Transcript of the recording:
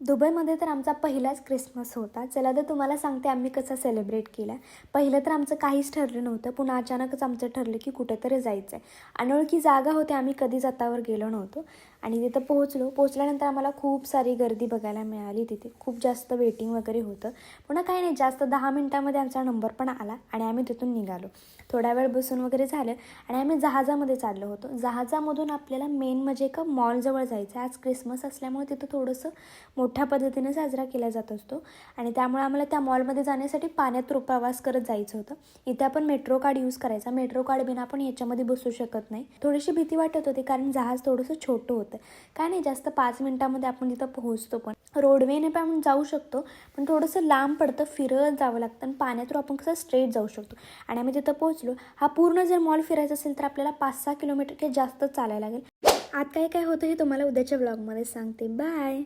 दुबईमध्ये तर आमचा पहिलाच क्रिसमस होता. चला तर तुम्हाला सांगते आम्ही कसं सेलिब्रेट केला. पहिलं तर आमचं काहीच ठरलं नव्हतं, पुन्हा अचानकच आमचं ठरलं की कुठेतरी जायचं आहे. अनोळखी जागा होती, आम्ही कधीच आतावर गेलो नव्हतो आणि तिथं पोहोचल्यानंतर आम्हाला खूप सारी गर्दी बघायला मिळाली. तिथे खूप जास्त वेटिंग वगैरे होतं. पुन्हा काही नाही, जास्त 10 मिनिटामध्ये आमचा नंबर पण आला आणि आम्ही तिथून निघालो. थोडा वेळ बसून वगैरे झालं आणि आम्ही जहाजामध्ये चाललो होतो. जहाजामधून आपल्याला मेन म्हणजे एका मॉलजवळ जायचं आहे. आज क्रिसमस असल्यामुळे तिथं थोडंसं मोठ्या पद्धतीने साजरा केला जात असतो आणि त्यामुळे आम्हाला त्या मॉलमध्ये जाण्यासाठी पाण्यात प्रवास करत जायचं होतं. इथे आपण मेट्रो कार्ड यूज करायचा. मेट्रो कार्ड बिना आपण याच्यामध्ये बसू शकत नाही. थोडीशी भीती वाटत होती कारण जहाज थोडंसं छोटं होतं. काय नाही, जास्त 5 मिनिटामध्ये आपण तिथं पोहोचतो. पण रोडवेने पण आपण जाऊ शकतो, पण थोडंसं लांब पडतं, फिरत जावं लागतं आणि पाण्यातून आपण कसं स्ट्रेट जाऊ शकतो. आणि आम्ही तिथं पोहोचलो. हा पूर्ण जर मॉल फिरायचा असेल तर आपल्याला 5-6 किलोमीटर जास्त चालायला लागेल. आत काय काय होतं हे तुम्हाला उद्याच्या ब्लॉगमध्ये सांगते. बाय.